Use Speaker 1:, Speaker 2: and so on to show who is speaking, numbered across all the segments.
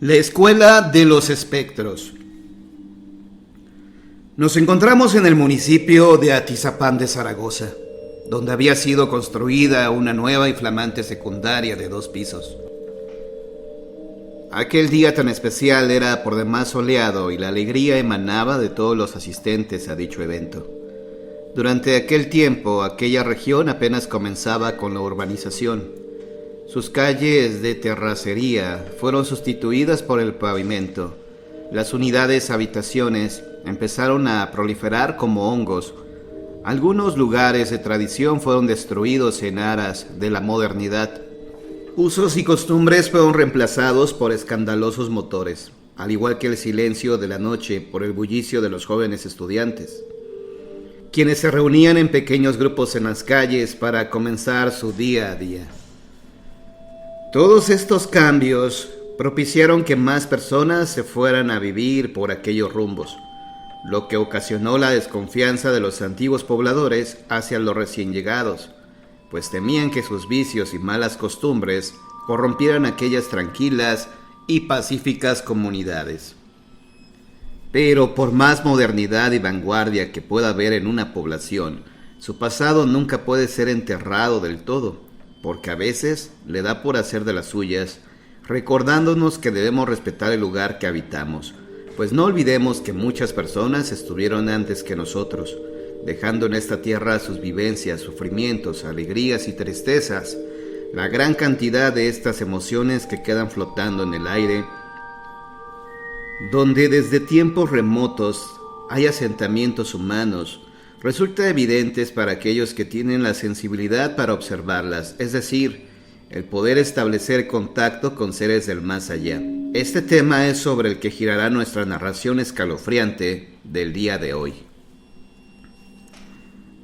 Speaker 1: La Escuela de los Espectros. Nos encontramos en el municipio de Atizapán de Zaragoza, donde había sido construida una nueva y flamante secundaria de 2 pisos. Aquel día tan especial era por demás soleado y la alegría emanaba de todos los asistentes a dicho evento. Durante aquel tiempo, aquella región apenas comenzaba con la urbanización. Sus calles de terracería fueron sustituidas por el pavimento. Las unidades habitaciones empezaron a proliferar como hongos. Algunos lugares de tradición fueron destruidos en aras de la modernidad. Usos y costumbres fueron reemplazados por escandalosos motores, al igual que el silencio de la noche por el bullicio de los jóvenes estudiantes, quienes se reunían en pequeños grupos en las calles para comenzar su día a día. Todos estos cambios propiciaron que más personas se fueran a vivir por aquellos rumbos, lo que ocasionó la desconfianza de los antiguos pobladores hacia los recién llegados, pues temían que sus vicios y malas costumbres corrompieran aquellas tranquilas y pacíficas comunidades. Pero por más modernidad y vanguardia que pueda haber en una población, su pasado nunca puede ser enterrado del todo, porque a veces le da por hacer de las suyas, recordándonos que debemos respetar el lugar que habitamos, pues no olvidemos que muchas personas estuvieron antes que nosotros, dejando en esta tierra sus vivencias, sufrimientos, alegrías y tristezas, la gran cantidad de estas emociones que quedan flotando en el aire, donde desde tiempos remotos hay asentamientos humanos. Resulta evidentes para aquellos que tienen la sensibilidad para observarlas, es decir, el poder establecer contacto con seres del más allá. Este tema es sobre el que girará nuestra narración escalofriante del día de hoy.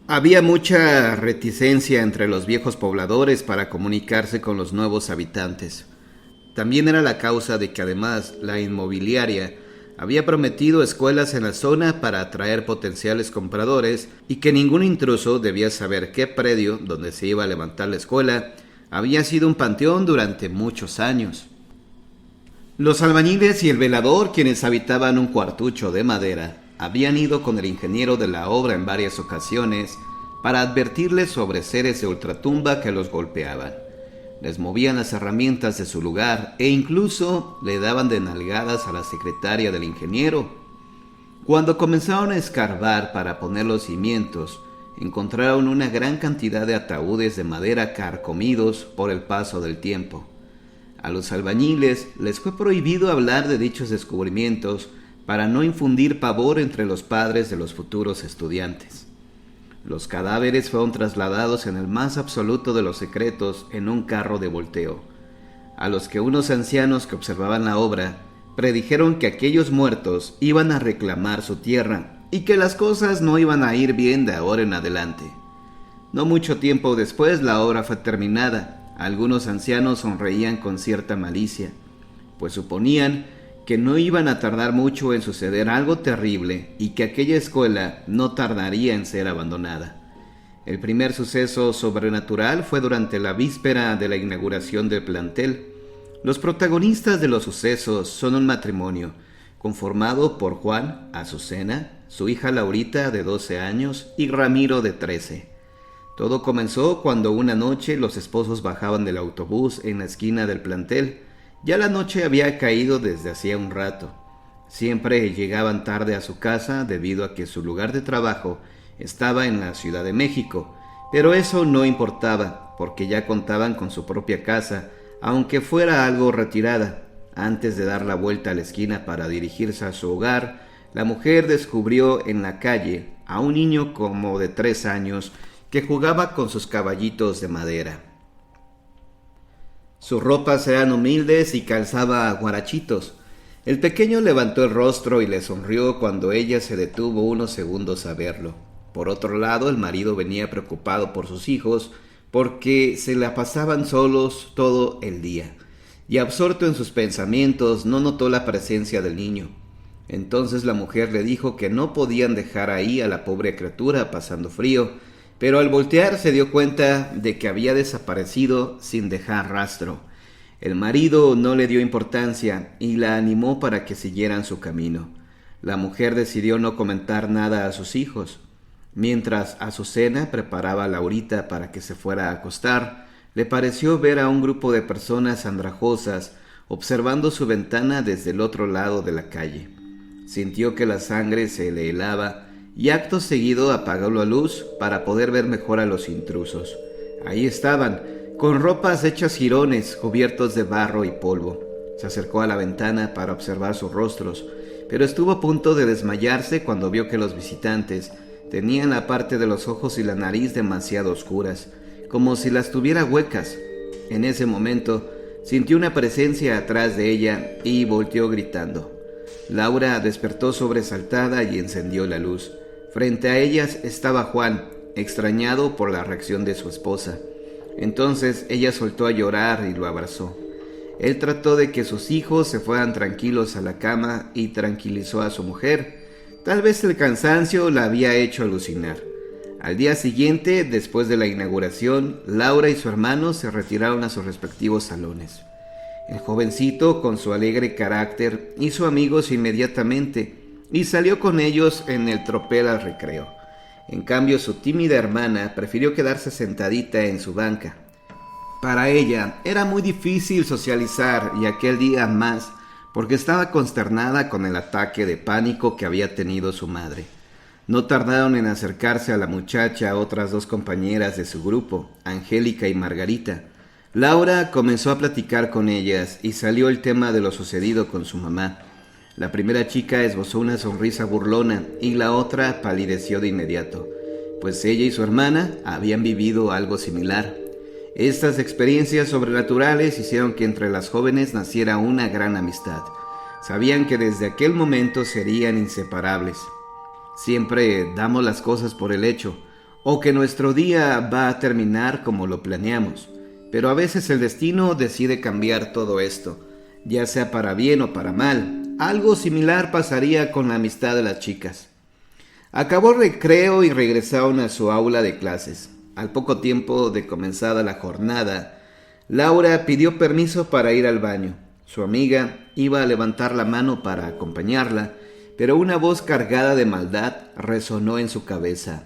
Speaker 1: Había mucha reticencia entre los viejos pobladores para comunicarse con los nuevos habitantes. También era la causa de que además la inmobiliaria había prometido escuelas en la zona para atraer potenciales compradores y que ningún intruso debía saber qué predio donde se iba a levantar la escuela había sido un panteón durante muchos años. Los albañiles y el velador, quienes habitaban un cuartucho de madera, habían ido con el ingeniero de la obra en varias ocasiones para advertirles sobre seres de ultratumba que los golpeaban. Les movían las herramientas de su lugar e incluso le daban de nalgadas a la secretaria del ingeniero. Cuando comenzaron a escarbar para poner los cimientos, encontraron una gran cantidad de ataúdes de madera carcomidos por el paso del tiempo. A los albañiles les fue prohibido hablar de dichos descubrimientos para no infundir pavor entre los padres de los futuros estudiantes. Los cadáveres fueron trasladados en el más absoluto de los secretos en un carro de volteo, a los que unos ancianos que observaban la obra predijeron que aquellos muertos iban a reclamar su tierra y que las cosas no iban a ir bien de ahora en adelante. No mucho tiempo después la obra fue terminada. Algunos ancianos sonreían con cierta malicia, pues suponían que no iban a tardar mucho en suceder algo terrible y que aquella escuela no tardaría en ser abandonada. El primer suceso sobrenatural fue durante la víspera de la inauguración del plantel. Los protagonistas de los sucesos son un matrimonio conformado por Juan, Azucena, su hija Laurita de 12 años y Ramiro de 13. Todo comenzó cuando una noche los esposos bajaban del autobús en la esquina del plantel. Ya la noche había caído desde hacía un rato. Siempre llegaban tarde a su casa debido a que su lugar de trabajo estaba en la Ciudad de México, pero eso no importaba porque ya contaban con su propia casa, aunque fuera algo retirada. Antes de dar la vuelta a la esquina para dirigirse a su hogar, la mujer descubrió en la calle a un niño como de 3 años que jugaba con sus caballitos de madera. Sus ropas eran humildes y calzaba guarachitos. El pequeño levantó el rostro y le sonrió cuando ella se detuvo unos segundos a verlo. Por otro lado, el marido venía preocupado por sus hijos porque se la pasaban solos todo el día, y absorto en sus pensamientos no notó la presencia del niño. Entonces la mujer le dijo que no podían dejar ahí a la pobre criatura pasando frío, pero al voltear se dio cuenta de que había desaparecido sin dejar rastro. El marido no le dio importancia y la animó para que siguieran su camino. La mujer decidió no comentar nada a sus hijos. Mientras Azucena preparaba a Laurita para que se fuera a acostar, le pareció ver a un grupo de personas andrajosas observando su ventana desde el otro lado de la calle. Sintió que la sangre se le helaba y acto seguido apagó la luz para poder ver mejor a los intrusos. Ahí estaban, con ropas hechas jirones, cubiertos de barro y polvo. Se acercó a la ventana para observar sus rostros, pero estuvo a punto de desmayarse cuando vio que los visitantes tenían la parte de los ojos y la nariz demasiado oscuras, como si las tuviera huecas. En ese momento, sintió una presencia atrás de ella y volteó gritando. Laura despertó sobresaltada y encendió la luz. Frente a ellas estaba Juan, extrañado por la reacción de su esposa. Entonces ella soltó a llorar y lo abrazó. Él trató de que sus hijos se fueran tranquilos a la cama y tranquilizó a su mujer. Tal vez el cansancio la había hecho alucinar. Al día siguiente, después de la inauguración, Laura y su hermano se retiraron a sus respectivos salones. El jovencito, con su alegre carácter, hizo amigos inmediatamente y salió con ellos en el tropel al recreo. En cambio, su tímida hermana prefirió quedarse sentadita en su banca. Para ella era muy difícil socializar y aquel día más porque estaba consternada con el ataque de pánico que había tenido su madre. No tardaron en acercarse a la muchacha otras dos compañeras de su grupo, Angélica y Margarita. Laura comenzó a platicar con ellas y salió el tema de lo sucedido con su mamá. La primera chica esbozó una sonrisa burlona y la otra palideció de inmediato, pues ella y su hermana habían vivido algo similar. Estas experiencias sobrenaturales hicieron que entre las jóvenes naciera una gran amistad. Sabían que desde aquel momento serían inseparables. Siempre damos las cosas por el hecho, o que nuestro día va a terminar como lo planeamos, pero a veces el destino decide cambiar todo esto, ya sea para bien o para mal. Algo similar pasaría con la amistad de las chicas. Acabó el recreo y regresaron a su aula de clases. Al poco tiempo de comenzada la jornada, Laura pidió permiso para ir al baño. Su amiga iba a levantar la mano para acompañarla, pero una voz cargada de maldad resonó en su cabeza.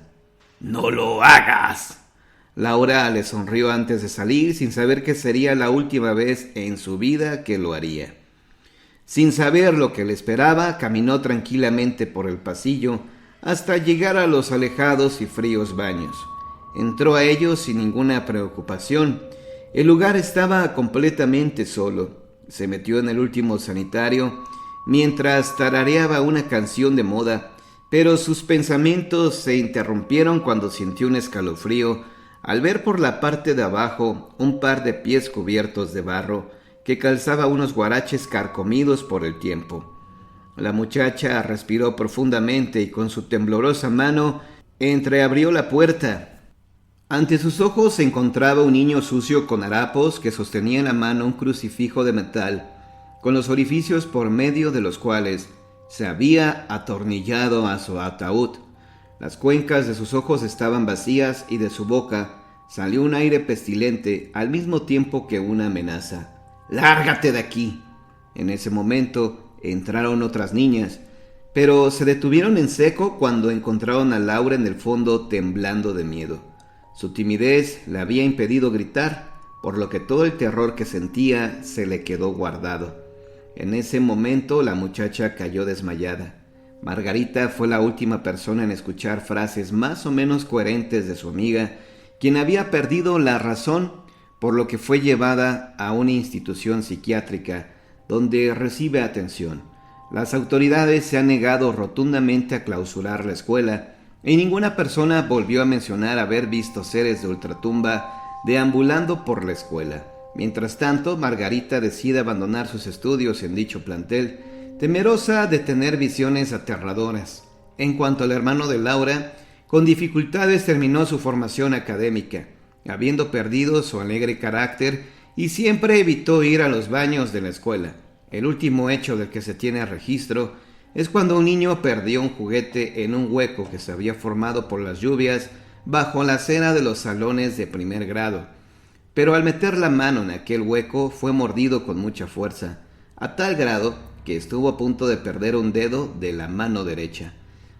Speaker 1: ¡No lo hagas! Laura le sonrió antes de salir, sin saber que sería la última vez en su vida que lo haría. Sin saber lo que le esperaba, caminó tranquilamente por el pasillo hasta llegar a los alejados y fríos baños. Entró a ellos sin ninguna preocupación. El lugar estaba completamente solo. Se metió en el último sanitario mientras tarareaba una canción de moda, pero sus pensamientos se interrumpieron cuando sintió un escalofrío al ver por la parte de abajo un par de pies cubiertos de barro que calzaba unos guaraches carcomidos por el tiempo. La muchacha respiró profundamente y con su temblorosa mano entreabrió la puerta. Ante sus ojos se encontraba un niño sucio con harapos que sostenía en la mano un crucifijo de metal, con los orificios por medio de los cuales se había atornillado a su ataúd. Las cuencas de sus ojos estaban vacías y de su boca salió un aire pestilente al mismo tiempo que una amenaza. ¡Lárgate de aquí! En ese momento entraron otras niñas, pero se detuvieron en seco cuando encontraron a Laura en el fondo temblando de miedo. Su timidez le había impedido gritar, por lo que todo el terror que sentía se le quedó guardado. En ese momento la muchacha cayó desmayada. Margarita fue la última persona en escuchar frases más o menos coherentes de su amiga, quien había perdido la razón, por lo que fue llevada a una institución psiquiátrica donde recibe atención. Las autoridades se han negado rotundamente a clausurar la escuela y ninguna persona volvió a mencionar haber visto seres de ultratumba deambulando por la escuela. Mientras tanto, Margarita decide abandonar sus estudios en dicho plantel, temerosa de tener visiones aterradoras. En cuanto al hermano de Laura, con dificultades terminó su formación académica, habiendo perdido su alegre carácter y siempre evitó ir a los baños de la escuela. El último hecho del que se tiene registro es cuando un niño perdió un juguete en un hueco que se había formado por las lluvias bajo la acera de los salones de primer grado. pero al meter la mano en aquel hueco fue mordido con mucha fuerza, a tal grado que estuvo a punto de perder un dedo de la mano derecha.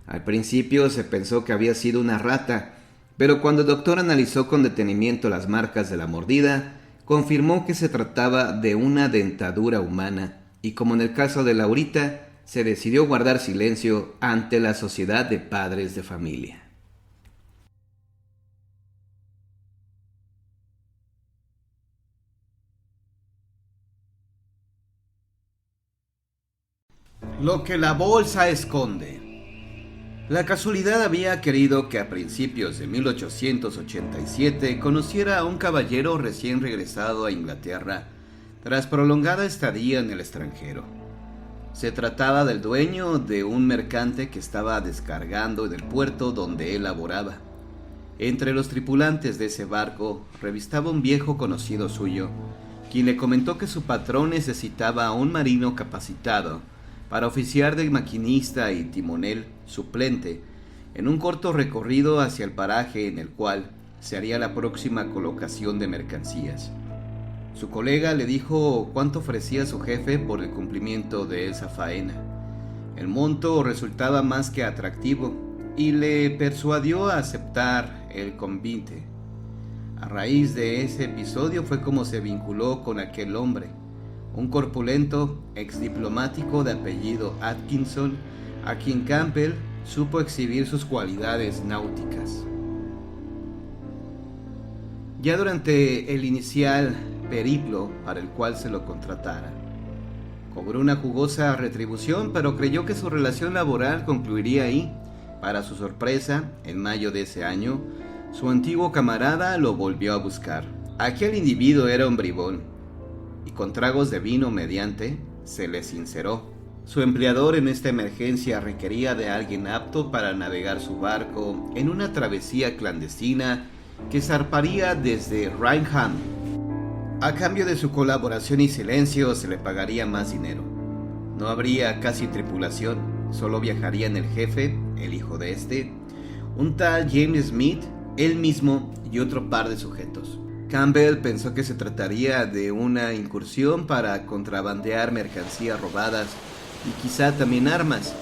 Speaker 1: Al principio se pensó que había sido una rata, pero cuando el doctor analizó con detenimiento las marcas de la mordida, confirmó que se trataba de una dentadura humana, y como en el caso de Laurita, se decidió guardar silencio ante la sociedad de padres de familia. Lo que la bolsa esconde. La casualidad había querido que a principios de 1887 conociera a un caballero recién regresado a Inglaterra tras prolongada estadía en el extranjero. Se trataba del dueño de un mercante que estaba descargando en el puerto donde él laboraba. Entre los tripulantes de ese barco revistaba un viejo conocido suyo, quien le comentó que su patrón necesitaba a un marino capacitado para oficiar de maquinista y timonel suplente en un corto recorrido hacia el paraje en el cual se haría la próxima colocación de mercancías. Su colega le dijo cuánto ofrecía su jefe por el cumplimiento de esa faena. El monto resultaba más que atractivo y le persuadió a aceptar el convite. A raíz de ese episodio fue como se vinculó con aquel hombre, un corpulento exdiplomático de apellido Atkinson, a quien Campbell supo exhibir sus cualidades náuticas. Ya durante el inicial periplo para el cual se lo contratara, cobró una jugosa retribución, pero creyó que su relación laboral concluiría ahí. Para su sorpresa, en mayo de ese año, su antiguo camarada lo volvió a buscar. Aquel individuo era un bribón, y con tragos de vino mediante, se le sinceró. Su empleador en esta emergencia requería de alguien apto para navegar su barco en una travesía clandestina que zarparía desde Rainham. A cambio de su colaboración y silencio se le pagaría más dinero. No habría casi tripulación, solo viajarían el jefe, el hijo de este, un tal James Smith, él mismo y otro par de sujetos. Campbell pensó que se trataría de una incursión para contrabandear mercancías robadas y quizá también armas.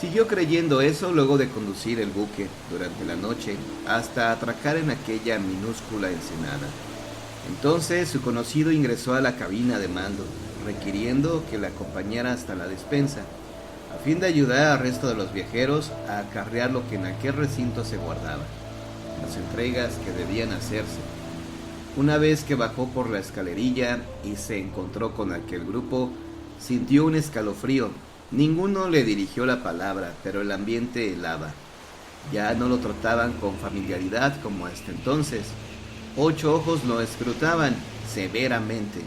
Speaker 1: Siguió creyendo eso luego de conducir el buque durante la noche hasta atracar en aquella minúscula ensenada. Entonces su conocido ingresó a la cabina de mando, requiriendo que le acompañara hasta la despensa, a fin de ayudar al resto de los viajeros a acarrear lo que en aquel recinto se guardaba, las entregas que debían hacerse. Una vez que bajó por la escalerilla y se encontró con aquel grupo, sintió un escalofrío. Ninguno le dirigió la palabra, pero el ambiente helaba. Ya no lo trataban con familiaridad como hasta entonces. 8 ojos lo escrutaban severamente.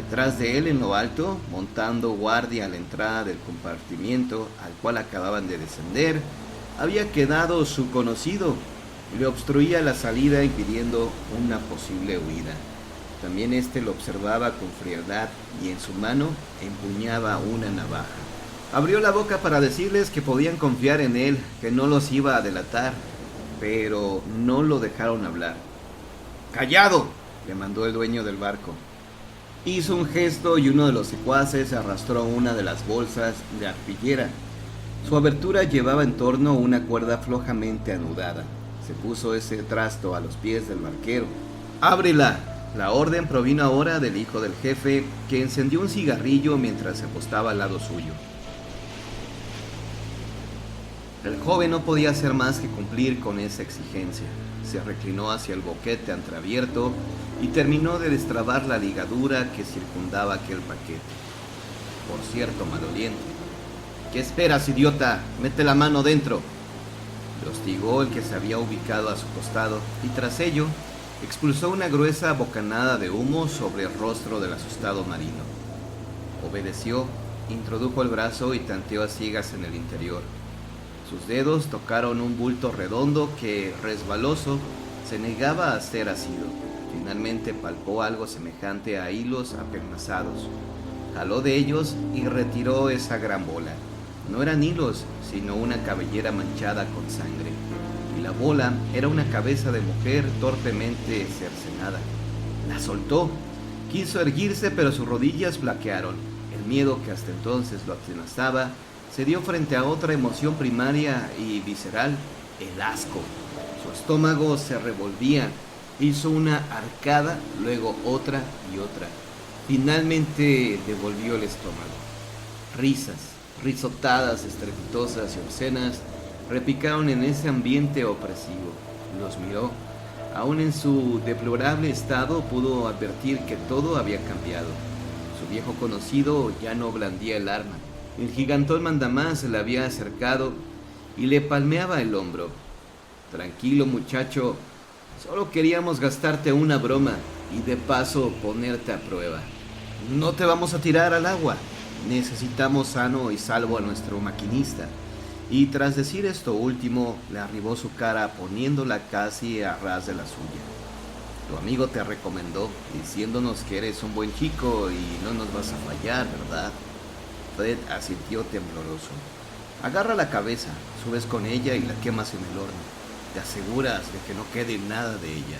Speaker 1: Detrás de él, en lo alto, montando guardia a la entrada del compartimiento al cual acababan de descender, había quedado su conocido. Le obstruía la salida impidiendo una posible huida. También éste lo observaba con frialdad y en su mano empuñaba una navaja. Abrió la boca para decirles que podían confiar en él, que no los iba a delatar, pero no lo dejaron hablar. ¡Callado!, le mandó el dueño del barco. Hizo un gesto y uno de los secuaces arrastró una de las bolsas de arpillera. Su abertura llevaba en torno una cuerda flojamente anudada. Se puso ese trasto a los pies del barquero. ¡Ábrela! La orden provino ahora del hijo del jefe, que encendió un cigarrillo mientras se apostaba al lado suyo. El joven no podía hacer más que cumplir con esa exigencia. Se reclinó hacia el boquete entreabierto y terminó de destrabar la ligadura que circundaba aquel paquete. Por cierto, maloliente. ¿Qué esperas, idiota? ¡Mete la mano dentro! Le hostigó el que se había ubicado a su costado y tras ello expulsó una gruesa bocanada de humo sobre el rostro del asustado marino. Obedeció, introdujo el brazo y tanteó a ciegas en el interior. Sus dedos tocaron un bulto redondo que, resbaloso, se negaba a ser asido. Finalmente palpó algo semejante a hilos apenazados. Jaló de ellos y retiró esa gran bola. No eran hilos, sino una cabellera manchada con sangre. Y la bola era una cabeza de mujer torpemente cercenada. La soltó. Quiso erguirse, pero sus rodillas flaquearon. El miedo que hasta entonces lo atenazaba se dio frente a otra emoción primaria y visceral, el asco. Su estómago se revolvía. Hizo una arcada, luego otra y otra. Finalmente devolvió el estómago. Risas, risotadas estrepitosas y obscenas repicaron en ese ambiente opresivo. Los miró. Aún en su deplorable estado pudo advertir que todo había cambiado. Su viejo conocido ya no blandía el arma. El gigantón mandamás se le había acercado y le palmeaba el hombro. Tranquilo, muchacho, solo queríamos gastarte una broma y de paso ponerte a prueba. No te vamos a tirar al agua. Necesitamos sano y salvo a nuestro maquinista. Y tras decir esto último, le arribó su cara poniéndola casi a ras de la suya. Tu amigo te recomendó, diciéndonos que eres un buen chico y no nos vas a fallar, ¿verdad? Fred asintió tembloroso. Agarra la cabeza, subes con ella y la quemas en el horno. Te aseguras de que no quede nada de ella.